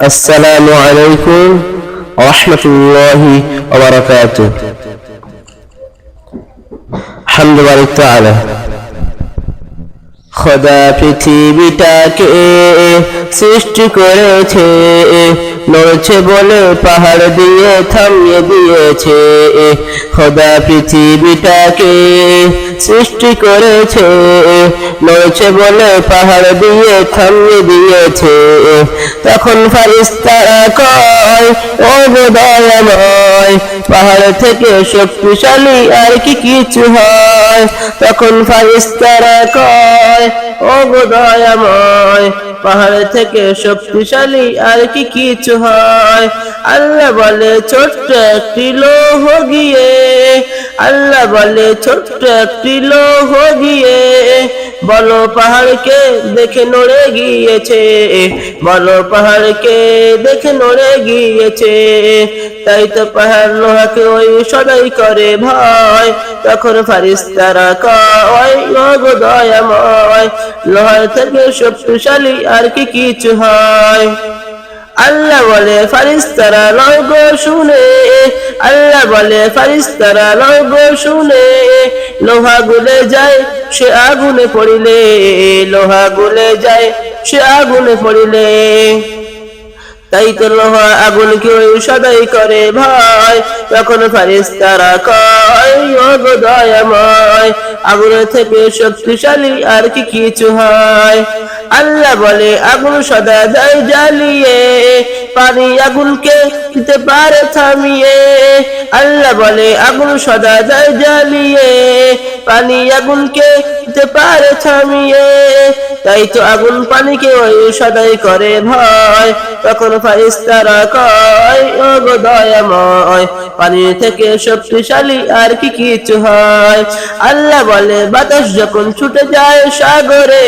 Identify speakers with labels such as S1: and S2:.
S1: আসসালামু আলাইকুম ওয়া রাহমাতুল্লাহি ওয়া বারাকাতুহু। আলহামদুলিল্লাহ তাআলা। খোদা পৃথিবীটাকে সৃষ্টি করেছে, নড়ছে বলে পাহাড় দিয়ে থামিয়ে দিয়েছে। খোদা পৃথিবীটাকে সৃষ্টি করেছে, নড়ছে বলে পাহাড় দিয়ে থামিয়ে দিয়েছে। তখন ফারিস্তারা কয়, ও গো দয়াময়, পাহাড় থেকে শক্তিশালী আর কি কিছু হয়? তখন ফারিস্তারা কয়, ও গো দয়াময়, পাহাড় থেকে শক্তিশালী আর কি কিছু হয়? আল্লাহ বলে ছোট্ট একটি লৌহ গিয়ে, আল্লাহ বলে ছোট্ট একটি লৌহ গিয়ে, বলো পাহাড়কে দেখে নড়ে গিয়েছে, বলো পাহাড়কে দেখে নড়ে গিয়েছে। তাই তো পাহাড় লোহাকে ওই সদাই করে ভয়। তখন ফারিস্তারা কয়, ও গো দয়াময়, লোহার থেকে শক্তিশালী আর কি কিছু হয়? আল্লাহ বলে ফারিস্তারা লও গো শুনে, আল্লাহ বলে ফারিস্তারা লও গো শুনে, লোহা গলে যায় সে আগুনে পড়িলে, লোহা গলে যায় সে আগুনে পড়িলে। তাই তো লোহা আগুনকে ওই সদাই করে ভয়। তখন ফারিস্তারা কয়, ও গো দয়াময়, আগুন থেকে শক্তিশালী আর কি কিছু হয়? আল্লাহ বলে আগুন সদা দেয় জ্বালিয়ে, পানি আগুনকে দিতে পারে থামিয়ে। আল্লাহ বলে আগুন সদা দেয় জ্বালিয়ে, পানি আগুনকে দিতে পারে থামিয়ে। তাই তো আগুন পানিকে ওই সদাই করে ভয়। তখন ফারিস্তারা কয়, ও গো দয়াময়, পানি থেকে শক্তিশালী আর কি কিছু হয়? আল্লাহ বলে বাতাস যখন ছুটে যায় সাগরে,